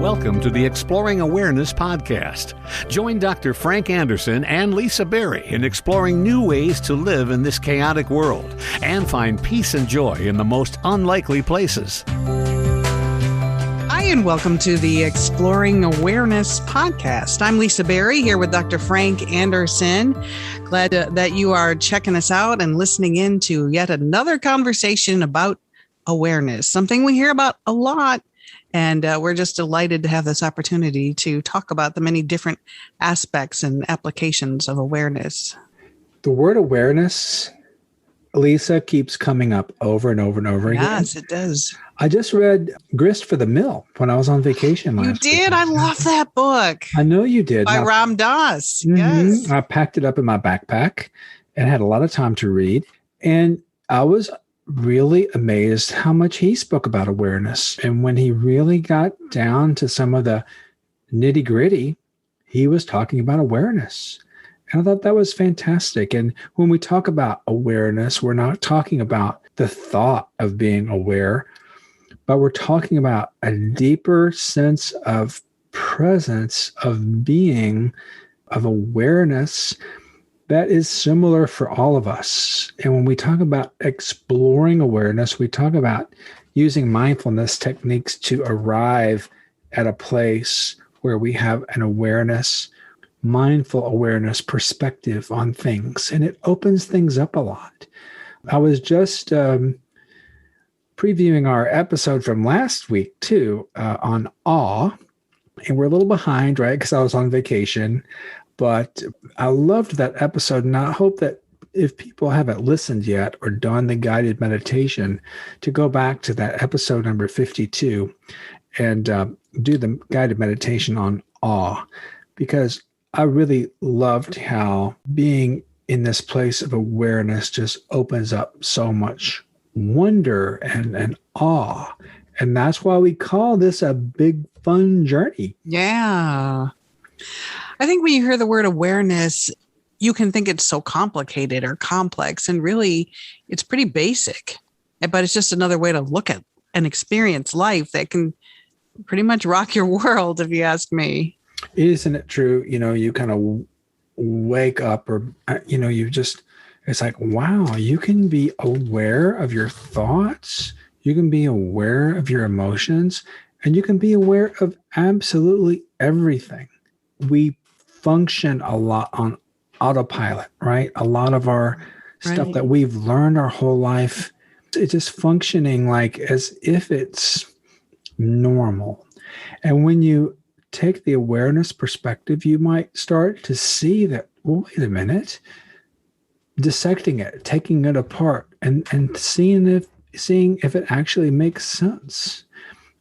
Welcome to the Exploring Awareness podcast. Join Dr. Frank Anderson and Lisa Berry in exploring new ways to live in this chaotic world and find peace and joy in the most unlikely places. Hi, and welcome to the Exploring Awareness podcast. I'm Lisa Berry here with Dr. Frank Anderson. Glad that you are checking us out and listening in to yet another conversation about awareness, something we hear about a lot. And we're just delighted to have this opportunity to talk about the many different aspects and applications of awareness. The word awareness, Lisa, keeps coming up over and over and over again. Yes, it does. I just read Grist for the Mill when I was on vacation last week. You did? I love that book. I know you did. By Ram Dass. Yes. I packed it up in my backpack and had a lot of time to read. And I was really amazed how much he spoke about awareness. And when he really got down to some of the nitty gritty, he was talking about awareness. And I thought that was fantastic. And when we talk about awareness, we're not talking about the thought of being aware, but we're talking about a deeper sense of presence, of being, of awareness that is similar for all of us. And when we talk about exploring awareness, we talk about using mindfulness techniques to arrive at a place where we have an awareness, mindful awareness perspective on things. And it opens things up a lot. I was just previewing our episode from last week too, on awe. And we're a little behind, right? Because I was on vacation. But I loved that episode, and I hope that if people haven't listened yet or done the guided meditation, to go back to that episode number 52 and do the guided meditation on awe, because I really loved how being in this place of awareness just opens up so much wonder and awe. And that's why we call this a big, fun journey. Yeah. I think when you hear the word awareness, you can think it's so complicated or complex, and really it's pretty basic, but it's just another way to look at and experience life that can pretty much rock your world, if you ask me. Isn't it true? You know, you kind of wake up or, it's like, wow, you can be aware of your thoughts. You can be aware of your emotions, and you can be aware of absolutely everything. We function a lot on autopilot, right? A lot of our stuff that we've learned our whole life, it's just functioning like as if it's normal. And when you take the awareness perspective, you might start to see that, well, wait a minute, dissecting it, taking it apart, and seeing if it actually makes sense.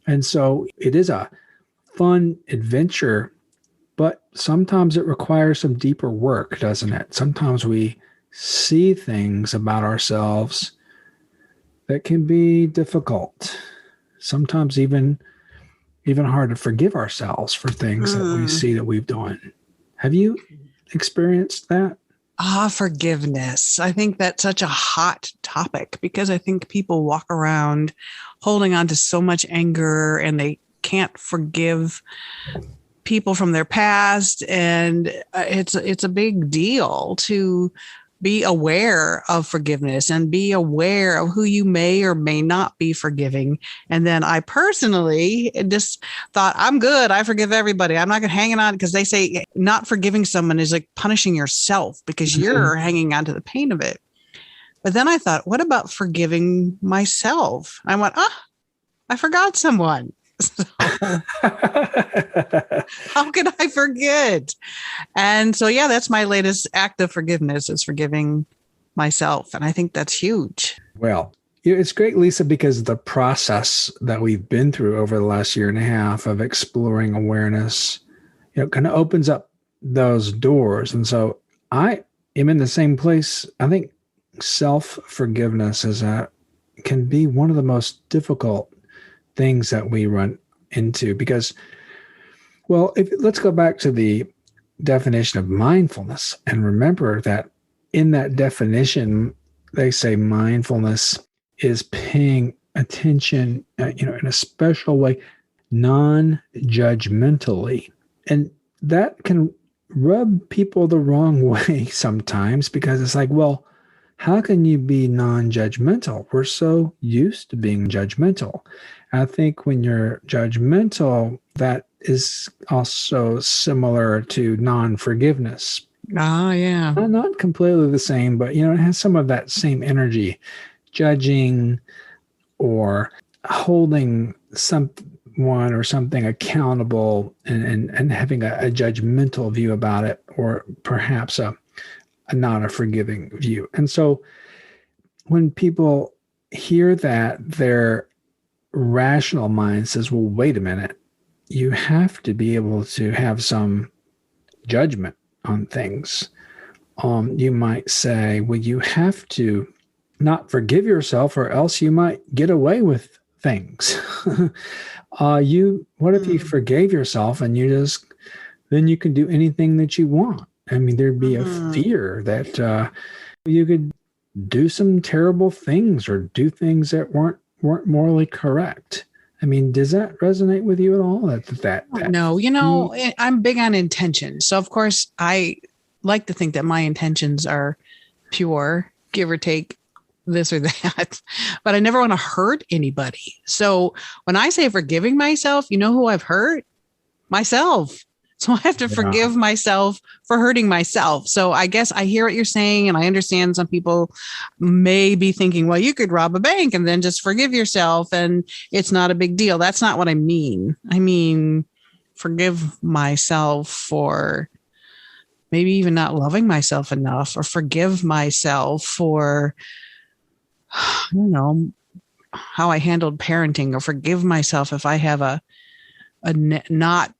And so it is a fun adventure, but sometimes it requires some deeper work, doesn't it? Sometimes we see things about ourselves that can be difficult. Sometimes even hard to forgive ourselves for things that we see that we've done. Have you experienced that? Forgiveness. I think that's such a hot topic because I think people walk around holding on to so much anger and they can't forgive people from their past. And it's a big deal to be aware of forgiveness and be aware of who you may or may not be forgiving. And then I personally just thought, I'm good. I forgive everybody. I'm not going to hang on, because they say not forgiving someone is like punishing yourself because you're hanging on to the pain of it. But then I thought, what about forgiving myself? I went, I forgot someone. So, how can I forget? And so, yeah, that's my latest act of forgiveness, is forgiving myself. And I think that's huge. Well, it's great, Lisa, because the process that we've been through over the last year and a half of exploring awareness, kind of opens up those doors. And so I am in the same place. I think self-forgiveness can be one of the most difficult things that we run into, because, well, let's go back to the definition of mindfulness and remember that in that definition, they say mindfulness is paying attention, in a special way, non-judgmentally. And that can rub people the wrong way sometimes, because it's like, well, how can you be non-judgmental? We're so used to being judgmental. I think when you're judgmental, that is also similar to non-forgiveness. Ah, yeah. Not completely the same, but it has some of that same energy. Judging or holding someone or something accountable, and having a judgmental view about it, or perhaps a not a forgiving view. And so when people hear that, their rational mind says, well, wait a minute, you have to be able to have some judgment on things. You might say, well, you have to not forgive yourself, or else you might get away with things. What if you forgave yourself and then you can do anything that you want? I mean, there'd be a fear that you could do some terrible things, or do things that weren't morally correct. I mean, does that resonate with you at all? No, I'm big on intention. So of course I like to think that my intentions are pure, give or take this or that, but I never want to hurt anybody. So when I say forgiving myself, you know who I've hurt? Myself. So I have to forgive myself for hurting myself. So I guess I hear what you're saying, and I understand some people may be thinking, well, you could rob a bank and then just forgive yourself and it's not a big deal. That's not what I mean. I mean, forgive myself for maybe even not loving myself enough, or forgive myself for, I don't know, how I handled parenting, or forgive myself if I have a not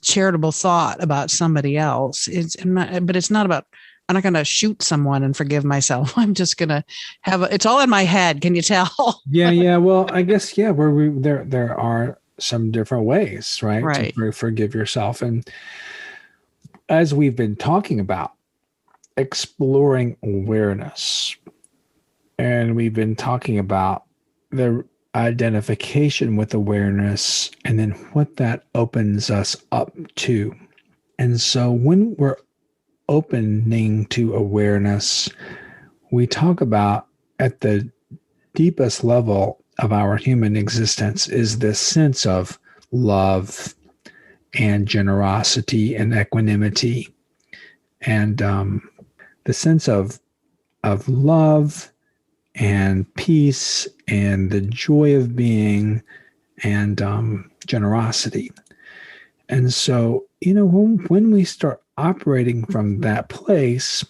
charitable thought about somebody else. But it's not about, I'm not going to shoot someone and forgive myself. I'm just going to it's all in my head. Can you tell? Yeah. Well, I guess, there are some different ways, right? To forgive yourself. And as we've been talking about, exploring awareness, and we've been talking about the identification with awareness, and then what that opens us up to. And so when we're opening to awareness, we talk about, at the deepest level of our human existence, is this sense of love and generosity and equanimity, and the sense of love and peace and the joy of being, and generosity. And so, when we start operating from that place,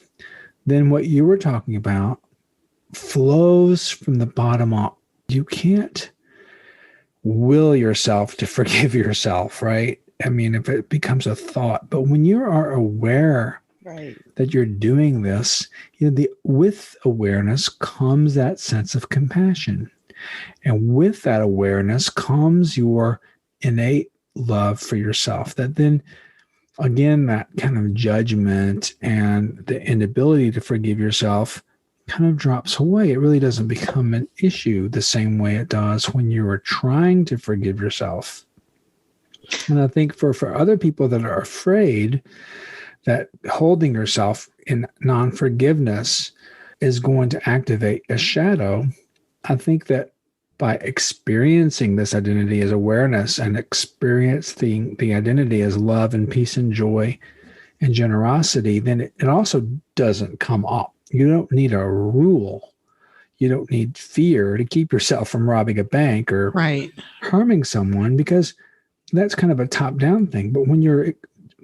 then what you were talking about flows from the bottom up. You can't will yourself to forgive yourself, right? I mean, if it becomes a thought, but when you are aware that you're doing this, with awareness comes that sense of compassion. And with that awareness comes your innate love for yourself, that then, again, that kind of judgment and the inability to forgive yourself kind of drops away. It really doesn't become an issue the same way it does when you are trying to forgive yourself. And I think for other people that are afraid that holding yourself in non-forgiveness is going to activate a shadow, I think that by experiencing this identity as awareness, and experiencing the identity as love and peace and joy and generosity, then it also doesn't come up. You don't need a rule. You don't need fear to keep yourself from robbing a bank or harming someone, because that's kind of a top-down thing. But when you're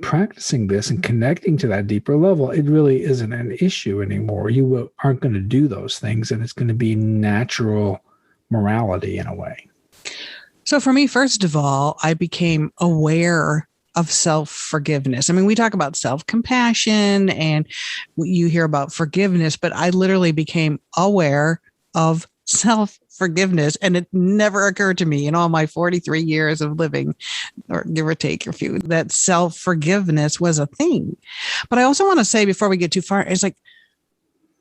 practicing this and connecting to that deeper level, it really isn't an issue anymore. You aren't going to do those things, and it's going to be natural morality in a way. So for me, first of all, I became aware of self-forgiveness. I mean, we talk about self-compassion and you hear about forgiveness, but I literally became aware of self-forgiveness, and it never occurred to me in all my 43 years of living, or give or take a few, that self-forgiveness was a thing. But I also want to say, before we get too far, it's like,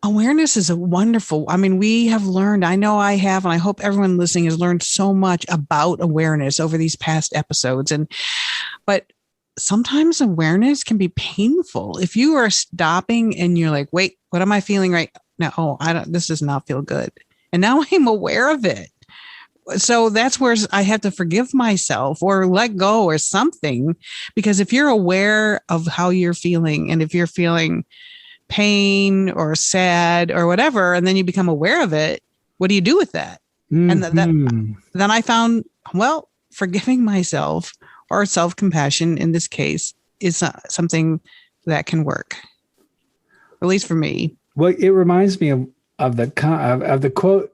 Awareness is a wonderful, I mean, we have learned, I know I have, and I hope everyone listening has learned so much about awareness over these past episodes. But sometimes awareness can be painful. If you are stopping and you're like, wait, what am I feeling right now? Oh, this does not feel good. And now I'm aware of it. So that's where I have to forgive myself or let go or something, because if you're aware of how you're feeling, and if you're feeling pain or sad or whatever, and then you become aware of it, what do you do with that? And then I found, well, forgiving myself, or self-compassion in this case, is something that can work, at least for me. Well, it reminds me of the quote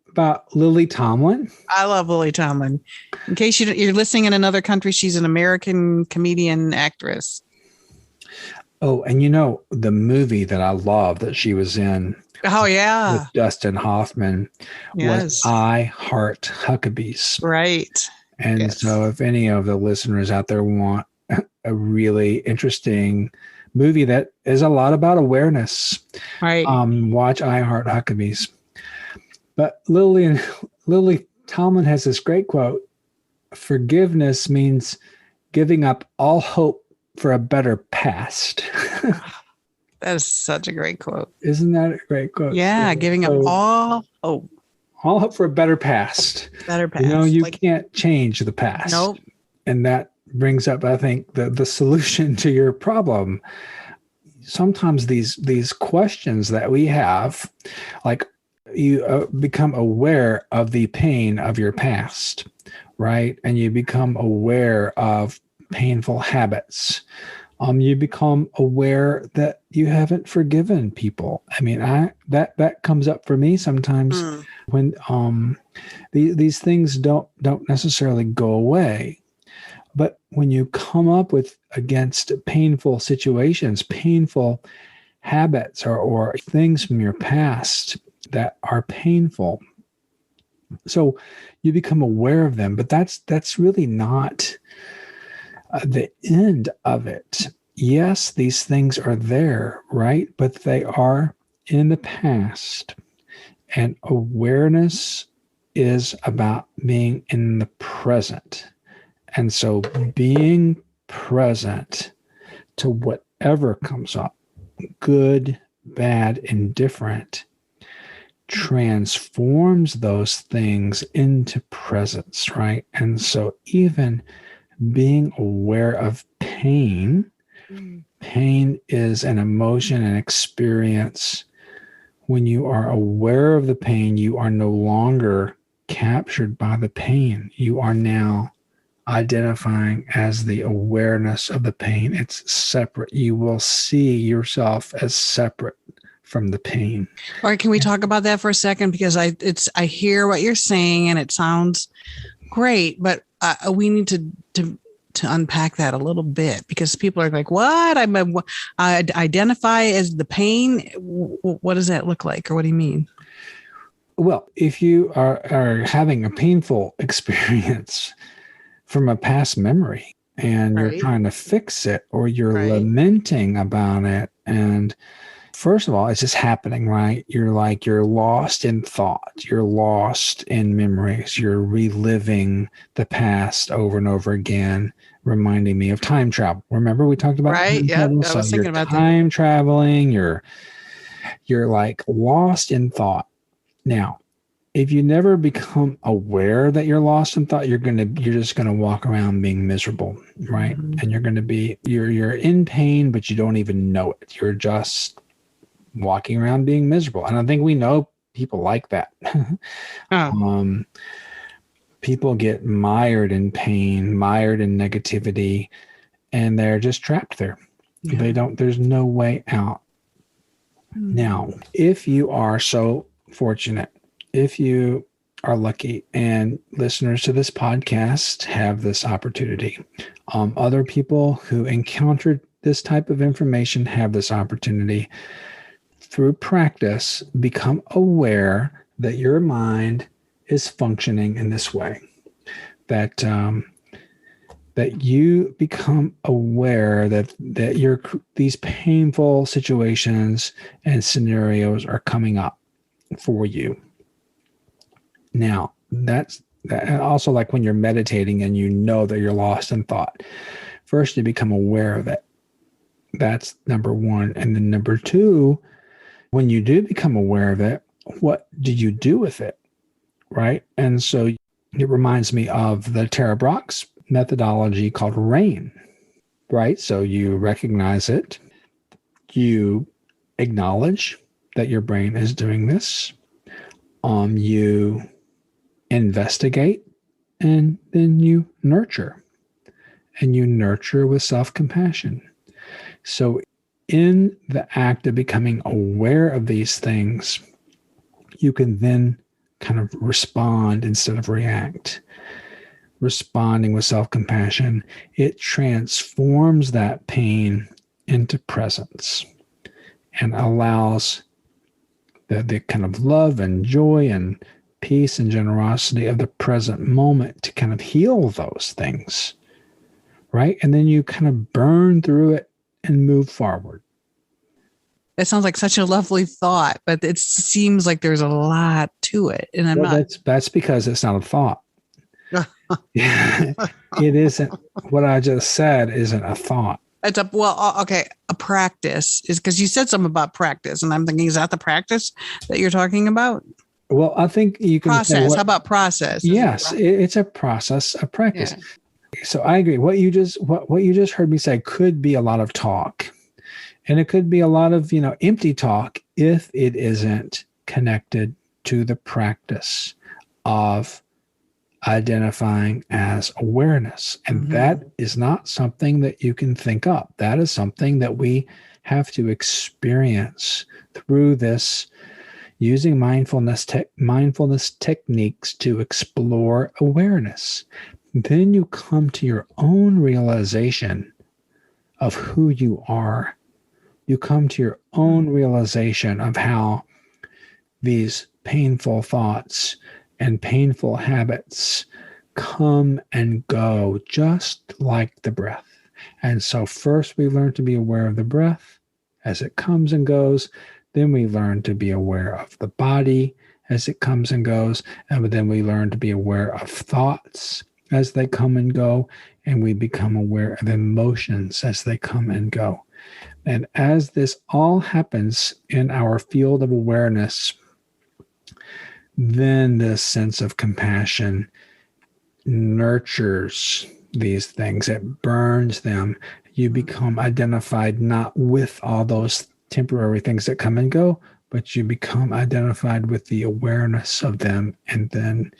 about Lily Tomlin. I love Lily Tomlin. In case you're listening in another country, she's an American comedian actress. Oh, and you know, the movie that I love that she was in. Oh, yeah. With Dustin Hoffman was I Heart Huckabees. Right. And so if any of the listeners out there want a really interesting movie that is a lot about awareness, right, watch I Heart Huckabees. But Lily Tomlin has this great quote: forgiveness means giving up all hope for a better past. That is such a great quote. Isn't that a great quote? Yeah, giving up all hope. All hope for a better past. Better past. You know, you can't change the past. Nope. And that brings up, I think, the solution to your problem. Sometimes these questions that we have, like you become aware of the pain of your past, right? And you become aware of painful habits. You become aware that you haven't forgiven people. I mean, that comes up for me sometimes when these things don't necessarily go away. But when you come up against painful situations, painful habits, or things from your past that are painful, so you become aware of them. But that's really not the end of it. Yes, these things are there, right? But they are in the past. And awareness is about being in the present. And so being present to whatever comes up, good, bad, indifferent, transforms those things into presence, right? And so even being aware of pain is an emotion and experience. When you are aware of the pain, you are no longer captured by the pain. You are now identifying as the awareness of the pain. It's separate. You will see yourself as separate from the pain. All right, can we talk about that for a second? Because I hear what you're saying and it sounds great, but we need to unpack that a little bit, because people are like, what? I identify as the pain. What does that look like? Or what do you mean? Well, if you are having a painful experience from a past memory and you're trying to fix it, or you're lamenting about it, and first of all, it's just happening, right? You're lost in thought. You're lost in memories. You're reliving the past over and over again, reminding me of time travel. Remember we talked about time travel? I was thinking about time that. Traveling. You're like lost in thought. Now, if you never become aware that you're lost in thought, you're just gonna walk around being miserable, right? Mm-hmm. And you're in pain, but you don't even know it. You're just walking around being miserable. And I think we know people like that. People get mired in pain, mired in negativity, and they're just trapped there. Yeah. There's no way out. Now, if you are so fortunate, if you are lucky, and listeners to this podcast have this opportunity, other people who encountered this type of information have this opportunity. Through practice, become aware that your mind is functioning in this way, that that you become aware that these painful situations and scenarios are coming up for you. Now, that's and also like when you're meditating and you know that you're lost in thought. First, you become aware of it. That's number one. And then number two, when you do become aware of it, what do you do with it? Right? And so it reminds me of the Tara Brach's methodology called RAIN, right? So you recognize it, you acknowledge that your brain is doing this, you investigate, and then you nurture. And you nurture with self-compassion. So in the act of becoming aware of these things, you can then kind of respond instead of react. Responding with self-compassion, it transforms that pain into presence and allows the kind of love and joy and peace and generosity of the present moment to kind of heal those things, right? And then you kind of burn through it and move forward. That sounds like such a lovely thought, but it seems like there's a lot to it. And that's because it's not a thought. It isn't. What I just said isn't a thought. It's a practice is because you said something about practice, and I'm thinking, is that the practice that you're talking about? Well, I think you can process. How about process? Yes, it's a process, a practice. Yeah. So I agree. What you just heard me say could be a lot of talk, and it could be a lot of empty talk if it isn't connected to the practice of identifying as awareness. And that is not something that you can think up. That is something that we have to experience through this, using mindfulness techniques to explore awareness. Then you come to your own realization of who you are. You come to your own realization of how these painful thoughts and painful habits come and go just like the breath. And so first we learn to be aware of the breath as it comes and goes. Then we learn to be aware of the body as it comes and goes. And then we learn to be aware of thoughts as they come and go. And we become aware of emotions as they come and go. And as this all happens in our field of awareness, then this sense of compassion nurtures these things. It burns them. You become identified not with all those temporary things that come and go, but you become identified with the awareness of them and then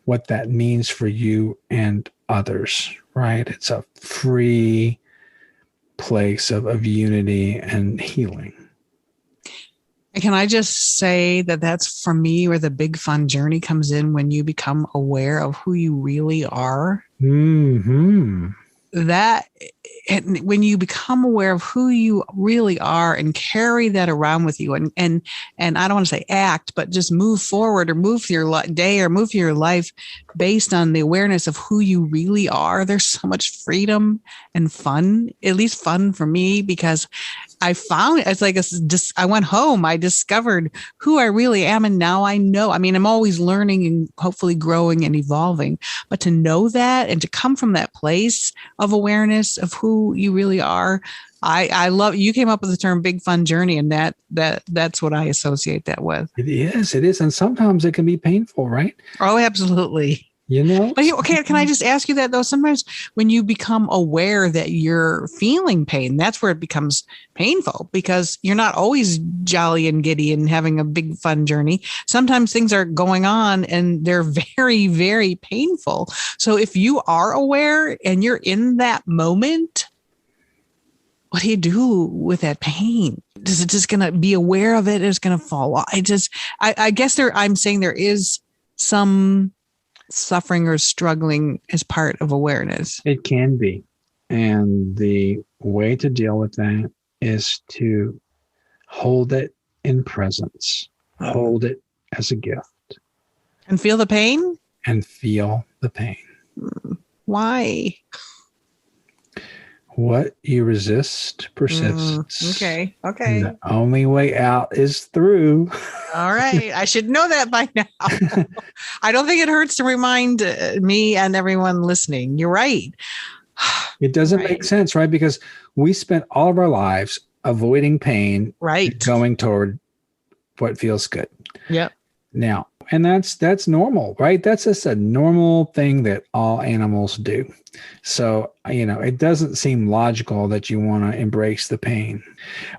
what that means for you and others, right? It's a free place of unity and healing. Can I just say that that's for me where the big fun journey comes in, when you become aware of who you really are. Mm-hmm. That when you become aware of who you really are and carry that around with you and I don't want to say act, but just move forward or move through your day or move through your life based on the awareness of who you really are. There's so much freedom and fun, at least fun for me, because I found it's like I went home, I discovered who I really am. And now I know, I mean, I'm always learning and hopefully growing and evolving, but to know that and to come from that place of awareness of who you really are. I love, you came up with the term big fun journey, and that's what I associate that with. It is. And sometimes it can be painful, right? Oh, absolutely. But okay, can I just ask you that though? Sometimes when you become aware that you're feeling pain, that's where it becomes painful, because you're not always jolly and giddy and having a big fun journey. Sometimes things are going on and they're very, very painful. So if you are aware and you're in that moment, what do you do with that pain? Is it just going to be aware of it? It's going to fall off. I guess I'm saying there is some suffering or struggling as part of awareness. It can be. And the way to deal with that is to hold it in presence, hold it as a gift. And feel the pain? And feel the pain. Why? What you resist persists. Okay. And the only way out is through. All right. I should know that by now. I don't think it hurts to remind me and everyone listening. You're right. It doesn't make sense, right? Because we spent all of our lives avoiding pain, right, going toward what feels good. Yep. Now, and that's normal, right? That's just a normal thing that all animals do. So, it doesn't seem logical that you want to embrace the pain.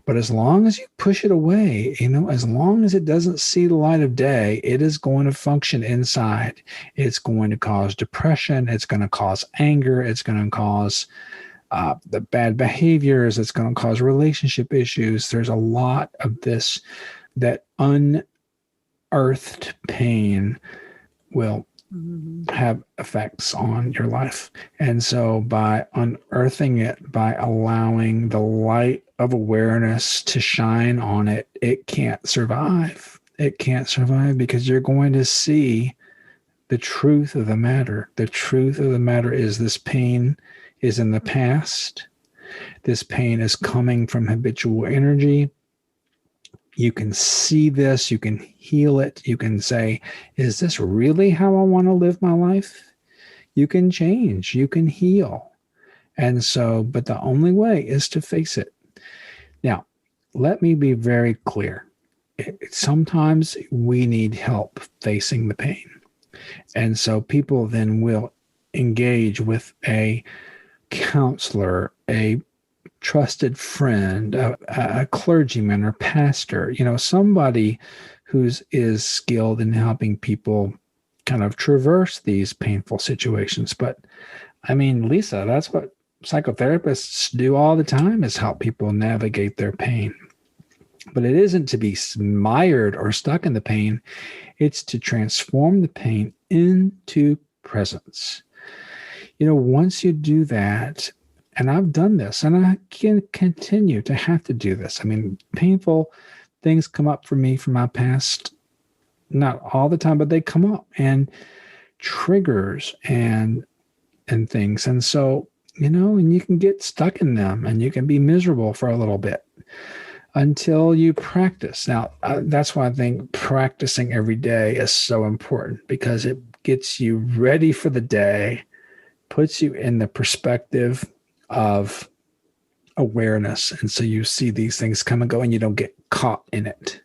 But as long as you push it away, as long as it doesn't see the light of day, it is going to function inside. It's going to cause depression. It's going to cause anger. It's going to cause the bad behaviors. It's going to cause relationship issues. There's a lot of this that unearthed pain will have effects on your life. And so by unearthing it, by allowing the light of awareness to shine on it, it can't survive. It can't survive because you're going to see the truth of the matter. The truth of the matter is this pain is in the past. This pain is coming from habitual energy. You can see this, you can heal it. You can say, is this really how I want to live my life? You can change, you can heal. And so, but the only way is to face it. Now, let me be very clear. Sometimes we need help facing the pain. And so people then will engage with a counselor, a trusted friend, a clergyman or pastor, somebody is skilled in helping people kind of traverse these painful situations. But I mean, Lisa, that's what psychotherapists do all the time, is help people navigate their pain. But it isn't to be mired or stuck in the pain. It's to transform the pain into presence. Once you do that, and I've done this, and I can continue to have to do this. I mean, painful things come up for me from my past, not all the time, but they come up, and triggers and things. And so, and you can get stuck in them, and you can be miserable for a little bit until you practice. Now, that's why I think practicing every day is so important, because it gets you ready for the day, puts you in the perspective of awareness. And so you see these things come and go, and you don't get caught in it.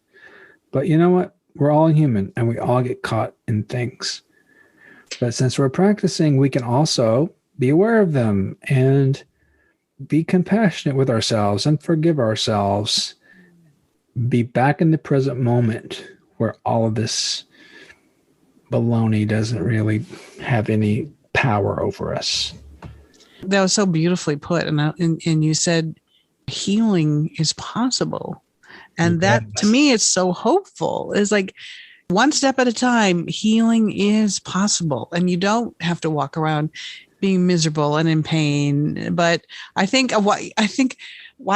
But you know what? We're all human, and we all get caught in things. But since we're practicing, we can also be aware of them and be compassionate with ourselves and forgive ourselves. Be back in the present moment where all of this baloney doesn't really have any power over us. That was so beautifully put. And you said healing is possible. And that, to me, is so hopeful. It's like one step at a time, healing is possible. And you don't have to walk around being miserable and in pain. But why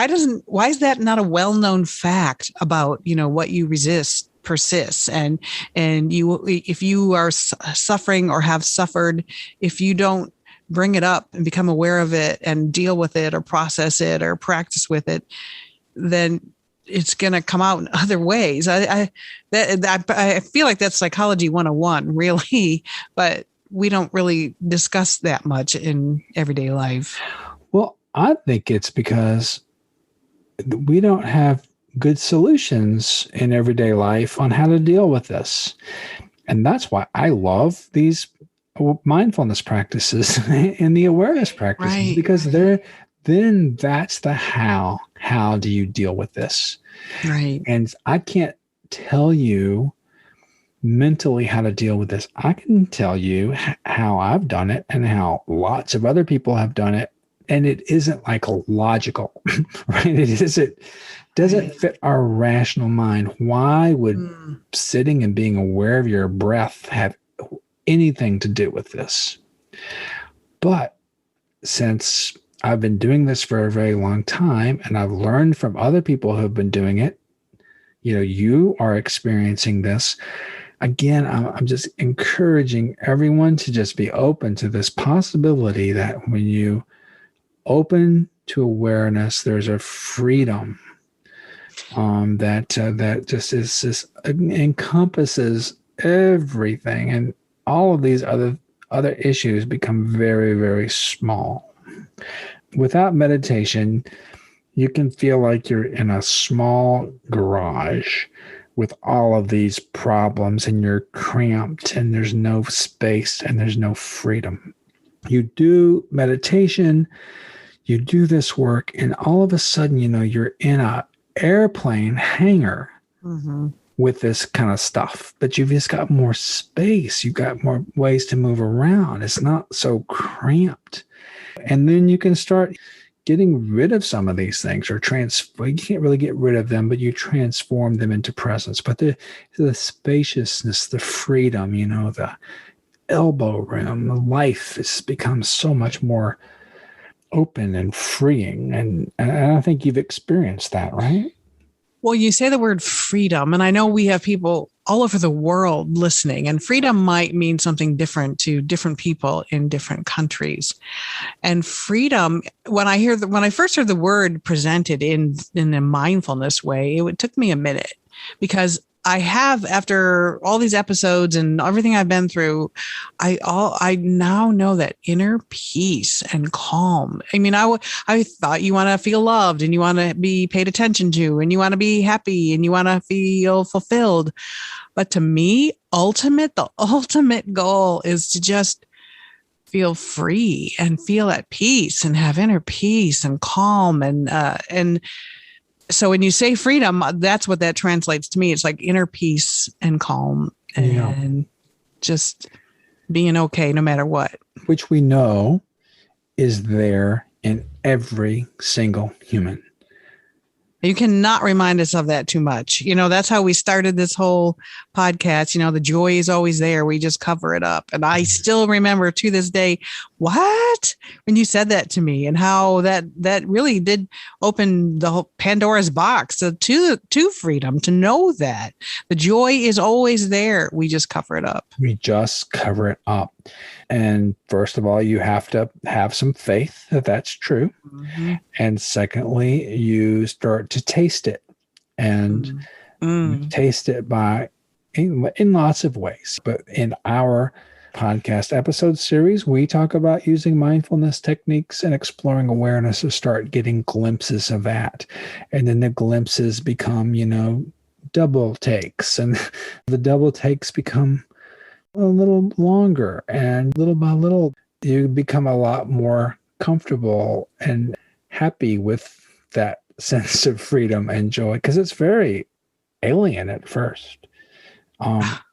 is that not a well-known fact about, what you resist persists, and if you are suffering or have suffered, if you don't bring it up and become aware of it and deal with it or process it or practice with it, then it's going to come out in other ways. I feel like that's psychology 101, really, but we don't really discuss that much in everyday life. Well, I think it's because we don't have good solutions in everyday life on how to deal with this. And that's why I love these mindfulness practices and the awareness practices, right, because then that's the how. How do you deal with this? Right. And I can't tell you mentally how to deal with this. I can tell you how I've done it and how lots of other people have done it. And it isn't like logical, right? It doesn't fit our rational mind. Why would sitting and being aware of your breath have anything to do with this? But since I've been doing this for a very long time, and I've learned from other people who have been doing it, you are experiencing this. Again, I'm just encouraging everyone to just be open to this possibility that when you open to awareness, there's a freedom that just encompasses everything, and all of these other issues become very, very small. Without meditation, you can feel like you're in a small garage with all of these problems, and you're cramped, and there's no space, and there's no freedom. You do meditation, you do this work, and all of a sudden, you're in a airplane hangar with this kind of stuff, but you've just got more space. You've got more ways to move around. It's not so cramped. And then you can start getting rid of some of these things, or you can't really get rid of them, but you transform them into presence. But the spaciousness, the freedom, the elbow room, the life has become so much more open and freeing. And I think you've experienced that, right? Well, you say the word freedom, and I know we have people all over the world listening, and freedom might mean something different to different people in different countries. And freedom, when I first heard the word presented in a mindfulness way, it took me a minute, because I have, after all these episodes and everything I've been through, I now know that inner peace and calm. I mean, I thought you want to feel loved, and you want to be paid attention to, and you want to be happy, and you want to feel fulfilled. But to me, the ultimate goal is to just feel free and feel at peace and have inner peace and calm. And so when you say freedom, that's what that translates to me. It's like inner peace and calm and just being okay no matter what. Which we know is there in every single human. You cannot remind us of that too much. That's how we started this whole podcast. The joy is always there. We just cover it up. And I still remember to this day, what? When you said that to me, and how that really did open the whole Pandora's box to freedom, to know that the joy is always there. We just cover it up. We just cover it up. And first of all, you have to have some faith that that's true. Mm-hmm. And secondly, you start to taste it, and you taste it in lots of ways. But in our podcast episode series, we talk about using mindfulness techniques and exploring awareness to start getting glimpses of that. And then the glimpses become, double takes, and the double takes become a little longer, and little by little, you become a lot more comfortable and happy with that sense of freedom and joy, because it's very alien at first.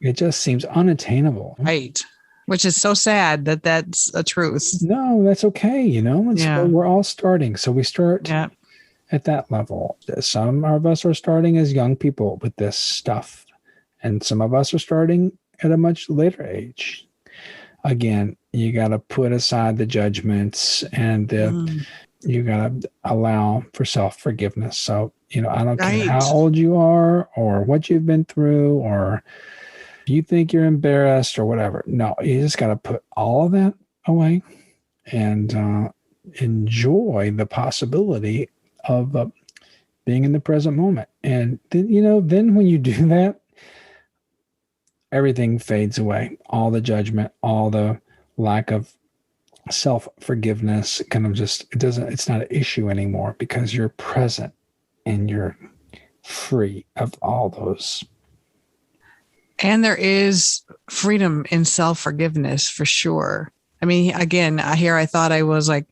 It just seems unattainable. Right. Which is so sad that that's a truth. No, that's okay. We're all starting. So we start at that level. Some of us are starting as young people with this stuff, and some of us are starting at a much later age. Again, you got to put aside the judgments, and you got to allow for self-forgiveness. So, I don't care how old you are, or what you've been through, or you think you're embarrassed or whatever. No, you just got to put all of that away and enjoy the possibility of being in the present moment. And then, then when you do that, everything fades away. All the judgment, all the lack of self-forgiveness, it's not an issue anymore, because you're present and you're free of all those. And there is freedom in self-forgiveness for sure. I mean, again, I thought I was like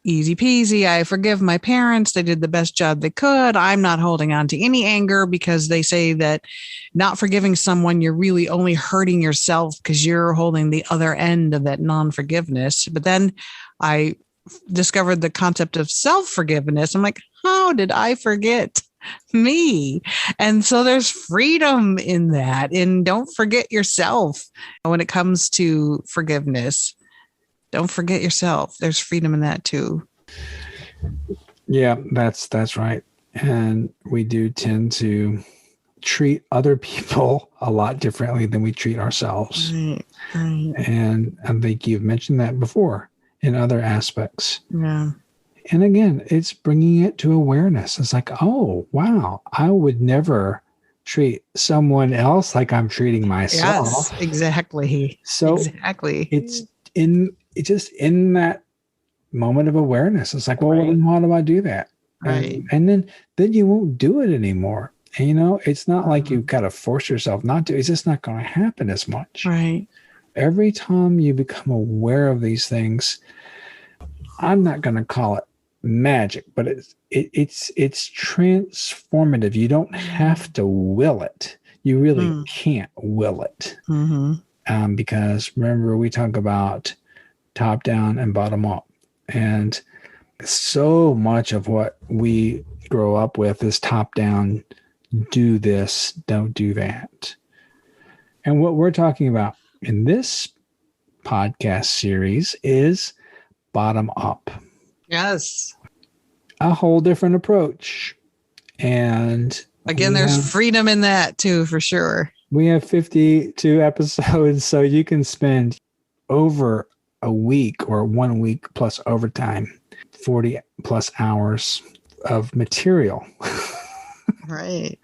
easy peasy. I forgive my parents. They did the best job they could. I'm not holding on to any anger, because they say that not forgiving someone, you're really only hurting yourself, because you're holding the other end of that non-forgiveness. But then I discovered the concept of self-forgiveness. I'm like, how did I forget me? And so there's freedom in that. And don't forget yourself when it comes to forgiveness. Don't forget yourself. There's freedom in that too. Yeah, that's right. And we do tend to treat other people a lot differently than we treat ourselves. Right. And I think you've mentioned that before in other aspects. Yeah. And again, it's bringing it to awareness. It's like, oh, wow, I would never treat someone else like I'm treating myself. Yes, exactly. So Exactly. it's just in that moment of awareness. It's like, well, Right. then why do I do that? Right. And then you won't do it anymore. And it's not like you've got to force yourself not to. It's just not going to happen as much. Right. Every time you become aware of these things, I'm not going to call it magic, but it's transformative. You don't have to will it. You really can't will it. Because remember, we talk about top down and bottom up. And so much of what we grow up with is top down, do this, don't do that. And what we're talking about in this podcast series is bottom up. Yes. A whole different approach. And again, there's freedom in that too, for sure. We have 52 episodes, so you can spend over a week or 1 week plus overtime, 40 plus hours of material. Right.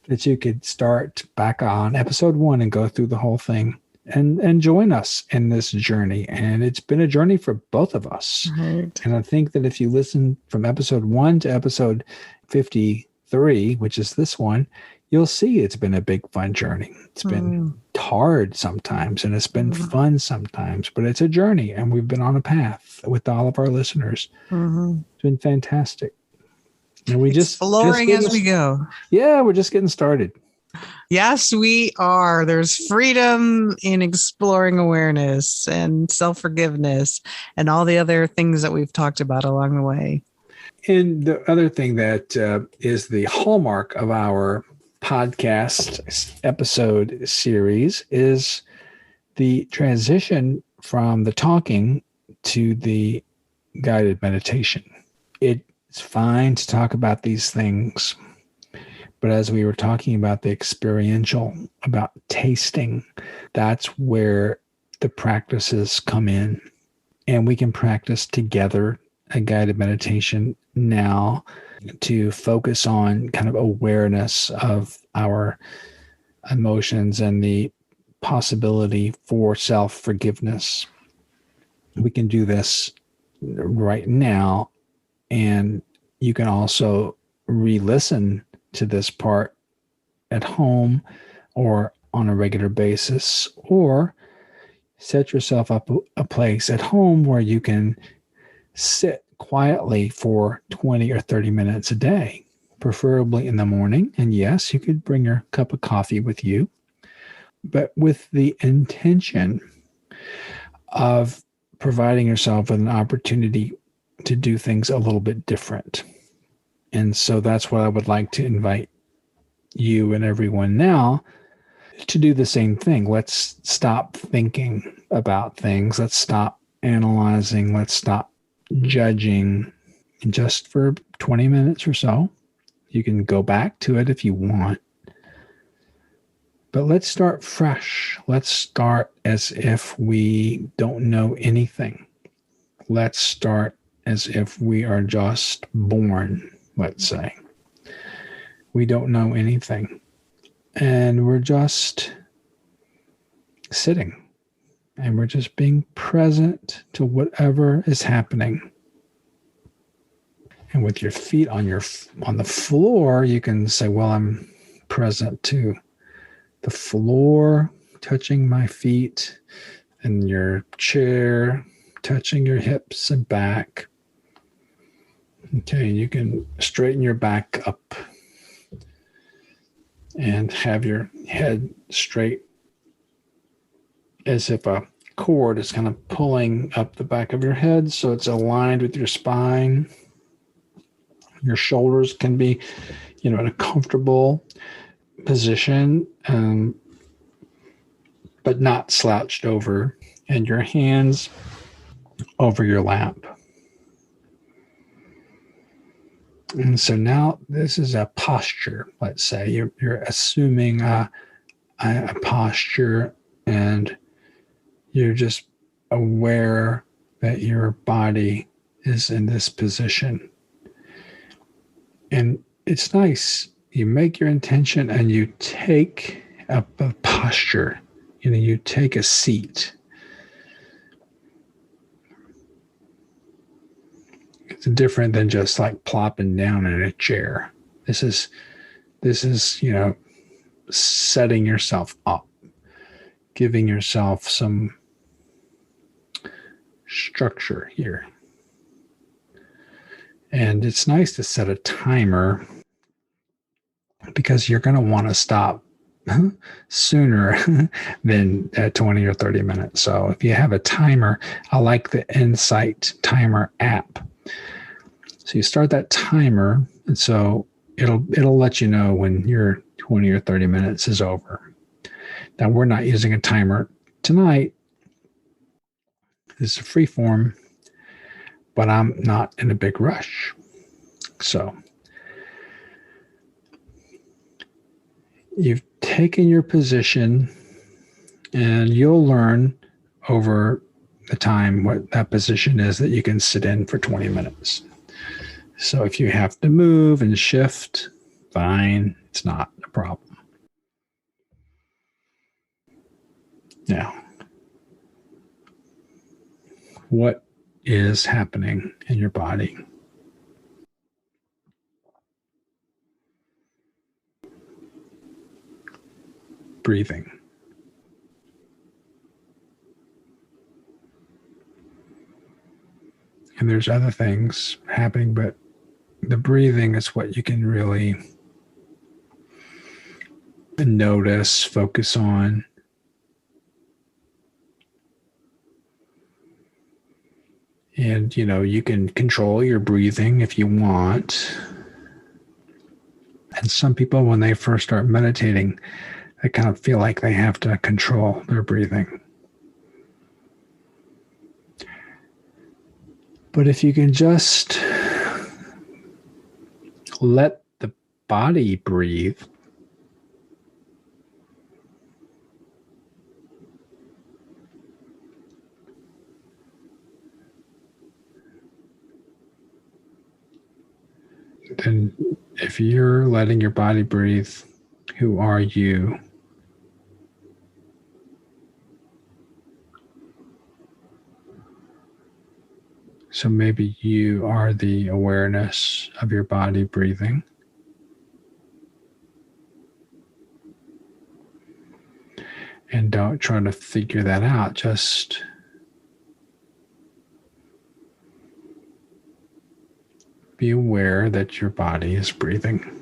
That you could start back on episode 1 and go through the whole thing and join us in this journey. And it's been a journey for both of us. Right. And I think that if you listen from episode 1 to episode 53, which is this one, you'll see it's been a big fun journey. It's been hard sometimes and it's been fun sometimes, but it's a journey and we've been on a path with all of our listeners. It's been fantastic. And we exploring as we go. Yeah, we're just getting started. Yes, we are. There's freedom in exploring awareness and self-forgiveness and all the other things that we've talked about along the way. And the other thing that is the hallmark of our podcast episode series is the transition from the talking to the guided meditation. It's fine to talk about these things, but as we were talking about the experiential, about tasting, that's where the practices come in. And we can practice together a guided meditation now to focus on kind of awareness of our emotions and the possibility for self-forgiveness. We can do this right now, and you can also re-listen to this part at home or on a regular basis, or set yourself up a place at home where you can sit quietly for 20 or 30 minutes a day, preferably in the morning. And yes, you could bring your cup of coffee with you, but with the intention of providing yourself with an opportunity to do things a little bit different. And so that's what I would like to invite you and everyone now to do the same thing. Let's stop thinking about things. Let's stop analyzing. Let's stop judging just for 20 minutes or so. You can go back to it if you want. But let's start fresh. Let's start as if we don't know anything. Let's start as if we are just born, let's say. We don't know anything. And we're just sitting. And we're just being present to whatever is happening. And with your feet on the floor, you can say, well, I'm present to the floor, touching my feet, and your chair, touching your hips and back. Okay, you can straighten your back up and have your head straight as if a cord is kind of pulling up the back of your head so it's aligned with your spine. Your shoulders can be, in a comfortable position, but not slouched over, and your hands over your lap. And so now this is a posture, let's say. You're assuming a posture, and you're just aware that your body is in this position. And it's nice. You make your intention and you take up a posture. You take a seat. It's different than just like plopping down in a chair. This is, setting yourself up, giving yourself some structure here. And it's nice to set a timer because you're going to want to stop sooner than 20 or 30 minutes. So if you have a timer, I like the Insight Timer app. So you start that timer, and so it'll let you know when your 20 or 30 minutes is over. Now, we're not using a timer tonight. This is a free form, but I'm not in a big rush. So you've taken your position, and you'll learn over the time what that position is that you can sit in for 20 minutes. So if you have to move and shift, fine, it's not a problem. Now, what is happening in your body? Breathing. And there's other things happening, but the breathing is what you can really notice, focus on. And, you can control your breathing if you want. And some people, when they first start meditating, they kind of feel like they have to control their breathing. But if you can just let the body breathe, then if you're letting your body breathe, who are you? So maybe you are the awareness of your body breathing. And don't try to figure that out. Just be aware that your body is breathing.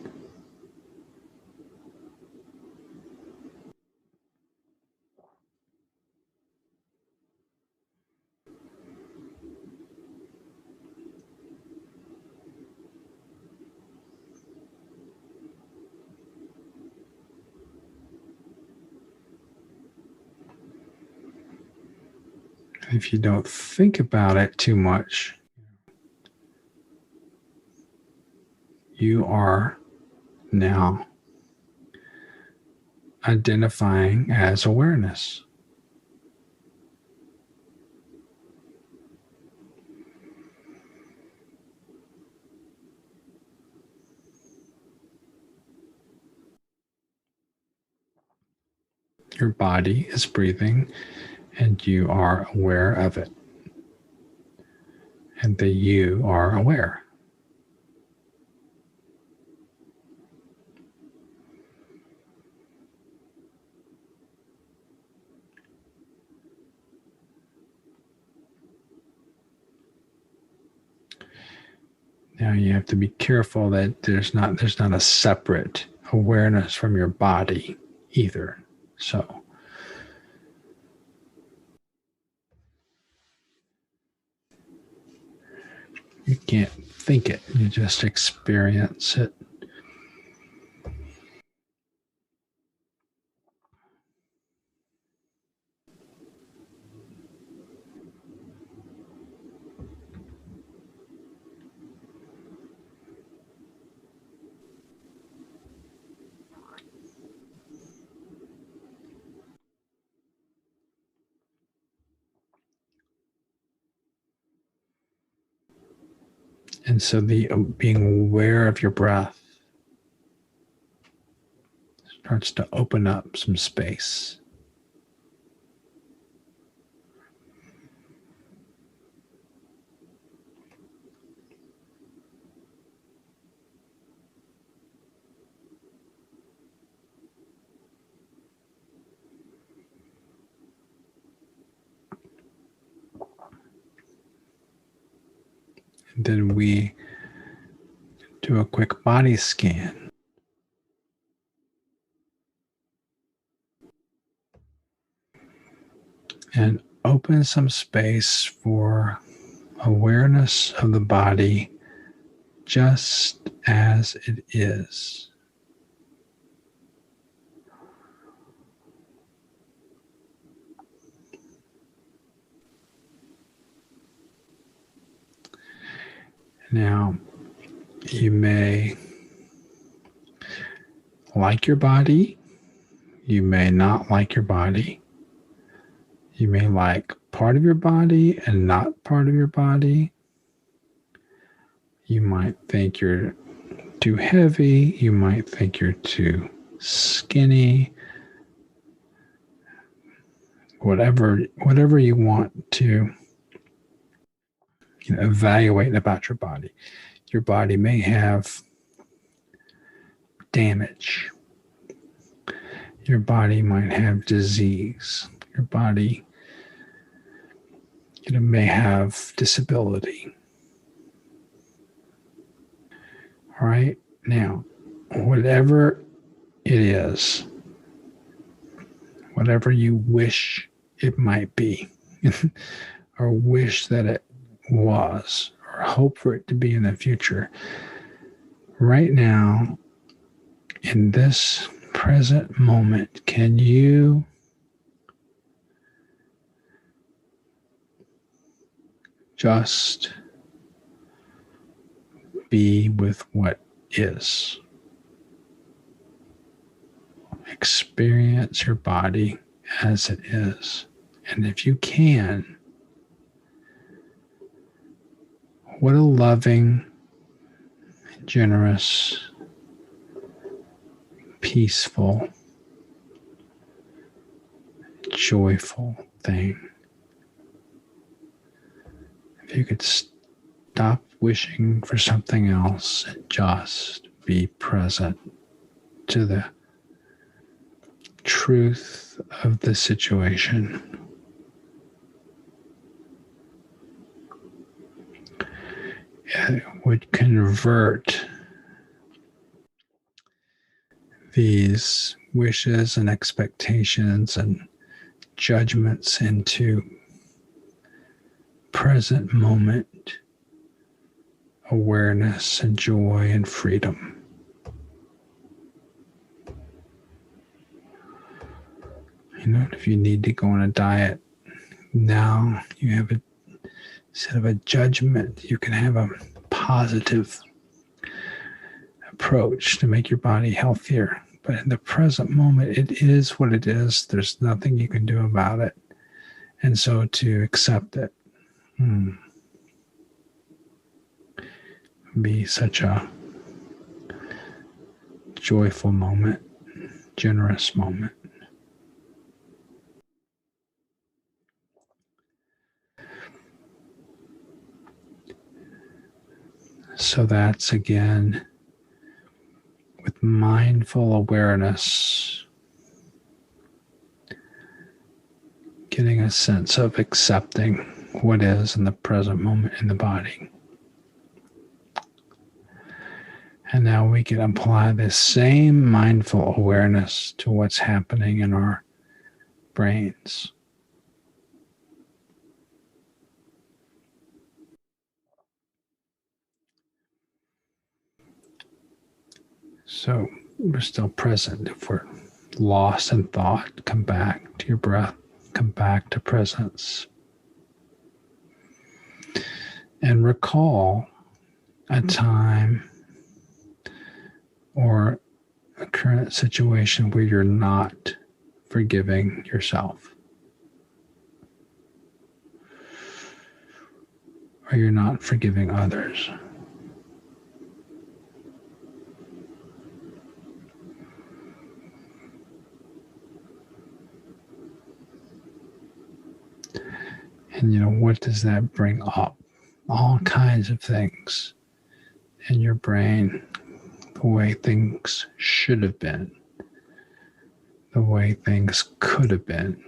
If you don't think about it too much, you are now identifying as awareness. Your body is breathing and you are aware of it. And that you are aware. Now you have to be careful that there's not a separate awareness from your body either. So you can't think it, you just experience it. And so the being aware of your breath starts to open up some space. And then we do a quick body scan. And open some space for awareness of the body just as it is. Now, you may like your body. You may not like your body. You may like part of your body and not part of your body. You might think you're too heavy. You might think you're too skinny. Whatever you want to evaluate about your body. Your body may have damage. Your body might have disease. Your body may have disability. All right? Now, whatever it is, whatever you wish it might be, or wish that it was, or hope for it to be in the future, right now, in this present moment, can you just be with what is? Experience your body as it is. And if you can, what a loving, generous, peaceful, joyful thing. If you could stop wishing for something else and just be present to the truth of the situation. It would convert these wishes and expectations and judgments into present moment awareness and joy and freedom. If you need to go on a diet, now you have instead of a judgment, you can have a positive approach to make your body healthier. But in the present moment, it is what it is. There's nothing you can do about it. And so to accept it be such a joyful moment, generous moment. So that's again with mindful awareness, getting a sense of accepting what is in the present moment in the body. And now we can apply this same mindful awareness to what's happening in our brains. So we're still present. If we're lost in thought, come back to your breath, come back to presence. And recall a time or a current situation where you're not forgiving yourself, or you're not forgiving others. And what does that bring up? All kinds of things in your brain, the way things should have been, the way things could have been,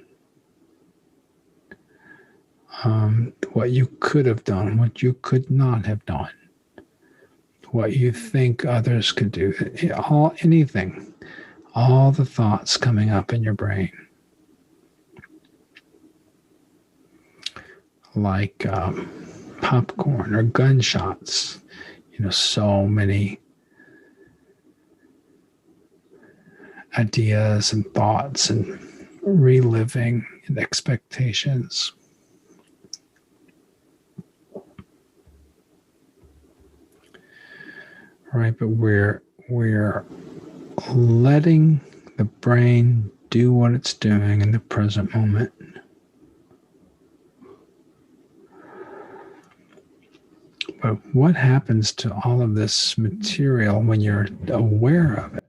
what you could have done, what you could not have done, what you think others could do, anything, all the thoughts coming up in your brain. Like popcorn or gunshots, so many ideas and thoughts and reliving and expectations. Right, but we're letting the brain do what it's doing in the present moment. But what happens to all of this material when you're aware of it?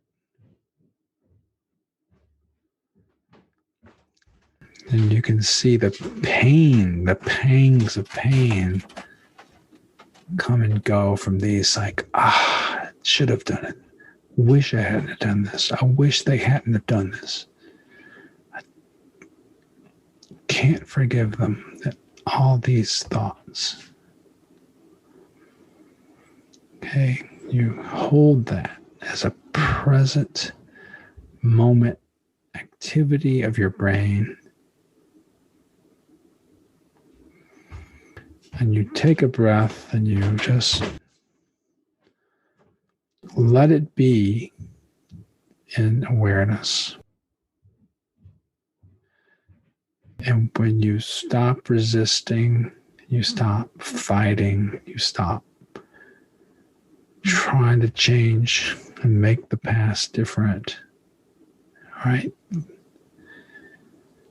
And you can see the pain, the pangs of pain come and go from these, like, should have done it. Wish I hadn't done this. I wish they hadn't have done this. I can't forgive them. All these thoughts. Okay, you hold that as a present moment activity of your brain. And you take a breath and you just let it be in awareness. And when you stop resisting, you stop fighting, you stop trying to change and make the past different. All right?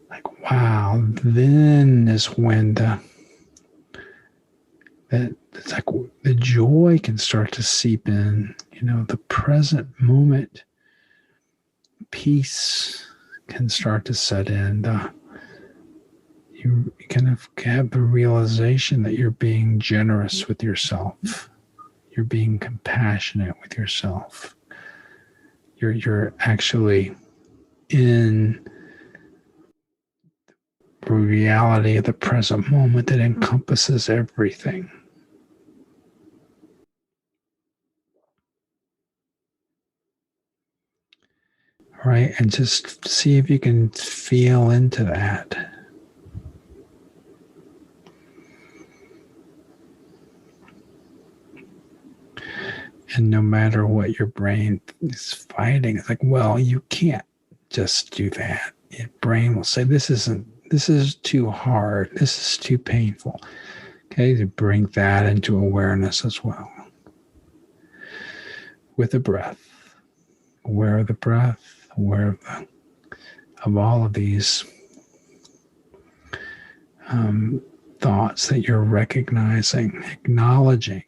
Like, wow, then is when it's like the joy can start to seep in, the present moment peace can start to set in. You kind of have the realization that you're being generous with yourself. You're being compassionate with yourself. You're actually in the reality of the present moment that encompasses everything. Right? And just see if you can feel into that. And no matter what your brain is fighting, it's like, well, you can't just do that. Your brain will say, this is too hard. This is too painful. Okay, to bring that into awareness as well. With the breath. Aware of the breath, aware of all of these thoughts that you're recognizing, acknowledging.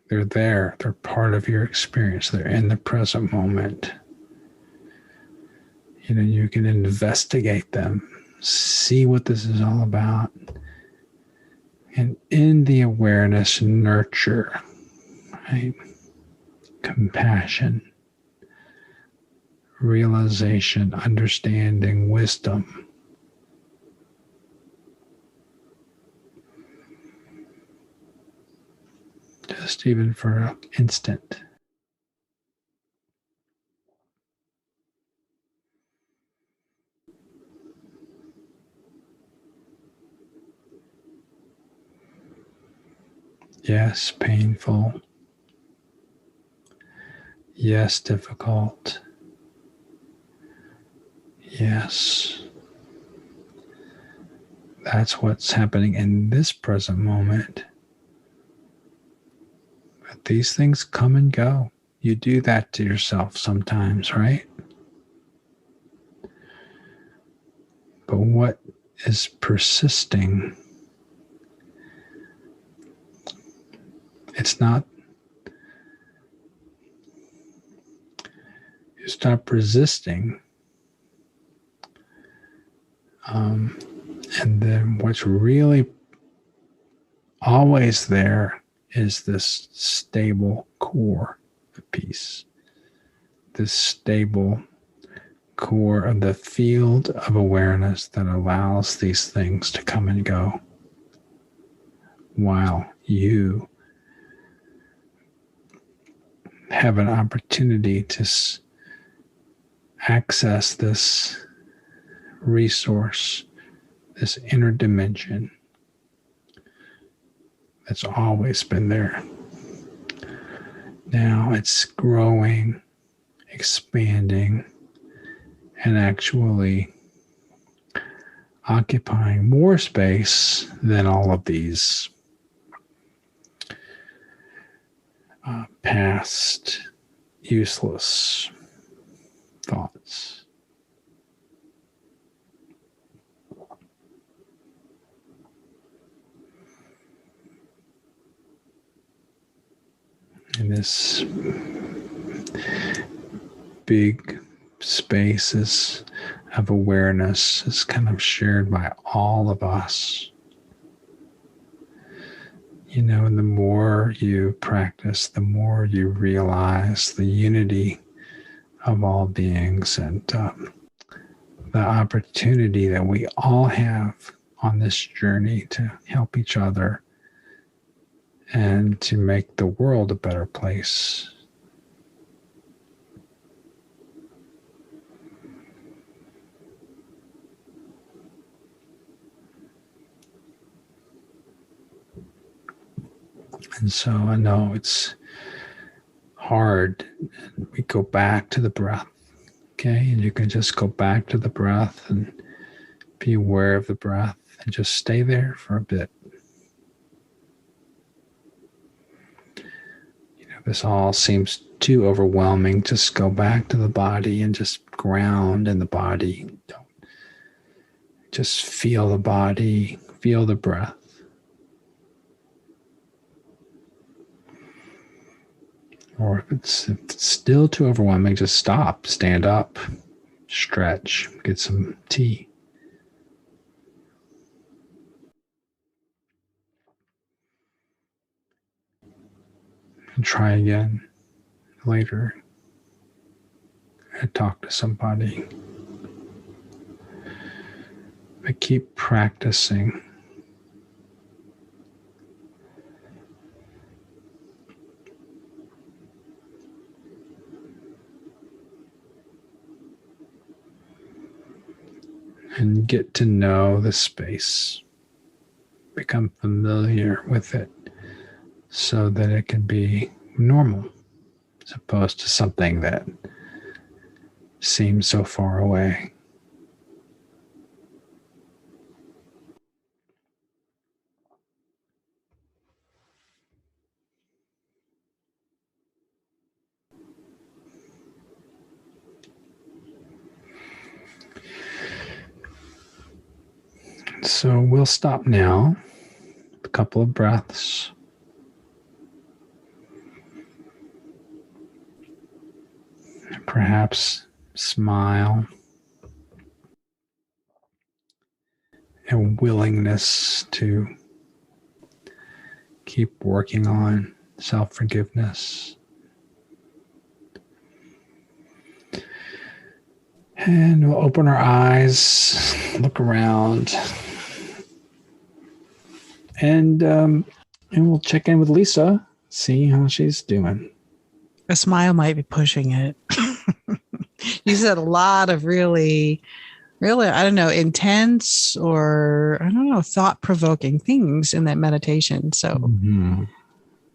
They're there. They're part of your experience. They're in the present moment. You can investigate them, see what this is all about, and in the awareness, nurture, right? Compassion, realization, understanding, wisdom. Just even for an instant. Yes, painful. Yes, difficult. Yes. That's what's happening in this present moment. But these things come and go. You do that to yourself sometimes, right? But what is persisting? It's not. You stop resisting. And then what's really always there is this stable core of peace, this stable core of the field of awareness that allows these things to come and go while you have an opportunity to access this resource, this inner dimension that's always been there. Now it's growing, expanding, and actually occupying more space than all of these past useless thoughts. And this big spaces of awareness is kind of shared by all of us. You know, and the more you practice, the more you realize the unity of all beings and the opportunity that we all have on this journey to help each other and to make the world a better place. And so I know it's hard. We go back to the breath, okay? And you can just go back to the breath and be aware of the breath and just stay there for a bit. You know, this all seems too overwhelming. Just go back to the body and just ground in the body. Just feel the body, feel the breath. Or if it's still too overwhelming, just stop, stand up, stretch, get some tea. And try again later and talk to somebody. But keep practicing. And get to know the space. Become familiar with it so that it can be normal as opposed to something that seems so far away. So we'll stop now. A couple of breaths. Perhaps smile. A willingness to keep working on self-forgiveness. And we'll open our eyes, look around, and we'll check in with Lisa, see how she's doing. A smile might be pushing it. You said a lot of really, I don't know, intense or, I don't know, thought-provoking things in that meditation. So,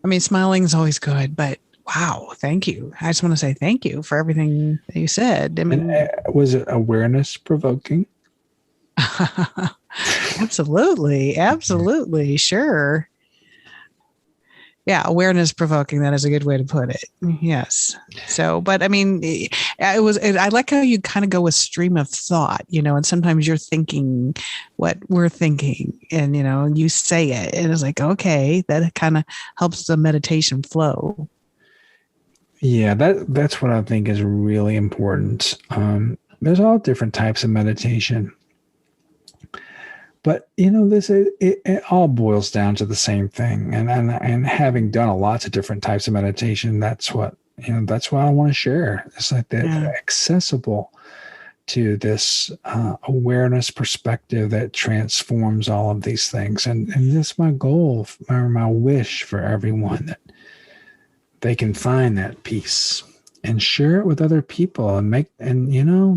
I mean, smiling is always good, but wow, thank you. I just want to say thank you for everything that you said. I mean, was it awareness provoking? Absolutely. Sure. Yeah. Awareness provoking. That is a good way to put it. Yes. So, but I mean, I like how you kind of go with stream of thought, you know, and sometimes you're thinking what we're thinking and, you know, you say it and it's like, okay, that kind of helps the meditation flow. Yeah, that's what I think is really important. There's all different types of meditation. But it all boils down to the same thing. And having done lots of different types of meditation, that's what I want to share. It's like that accessible to this awareness perspective that transforms all of these things. And that's my goal, or my wish for everyone, that they can find that peace and share it with other people and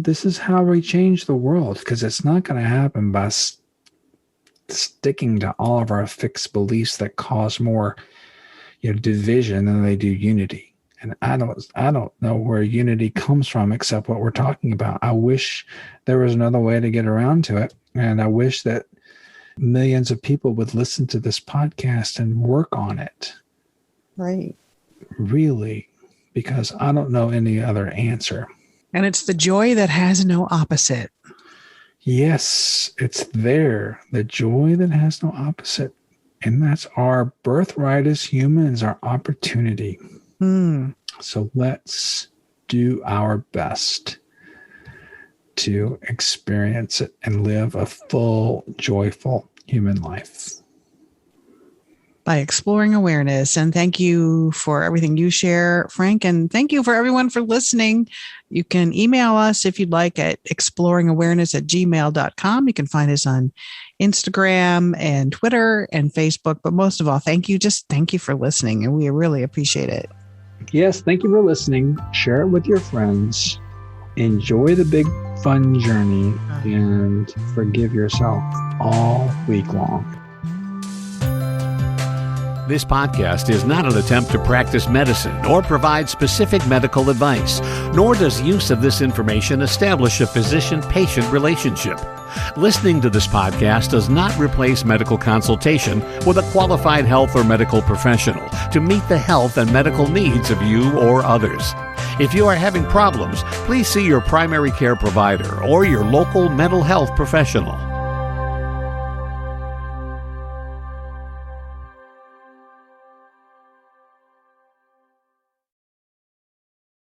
this is how we change the world, because it's not going to happen by sticking to all of our fixed beliefs that cause more division than they do unity. And I don't know where unity comes from except what we're talking about. I wish there was another way to get around to it, and I wish that millions of people would listen to this podcast and work on it. Right. Really, because I don't know any other answer. And it's the joy that has no opposite. Yes, it's there. The joy that has no opposite. And that's our birthright as humans, our opportunity. So let's do our best to experience it and live a full, joyful human life. By exploring awareness. And thank you for everything you share, Frank. And thank you for everyone for listening. You can email us if you'd like at exploringawareness@gmail.com. You can find us on Instagram and Twitter and Facebook. But most of all, thank you for listening. And we really appreciate it. Yes, thank you for listening. Share it with your friends. Enjoy the big fun journey and forgive yourself all week long. This podcast is not an attempt to practice medicine or provide specific medical advice, nor does use of this information establish a physician-patient relationship. Listening to this podcast does not replace medical consultation with a qualified health or medical professional to meet the health and medical needs of you or others. If you are having problems, please see your primary care provider or your local mental health professional.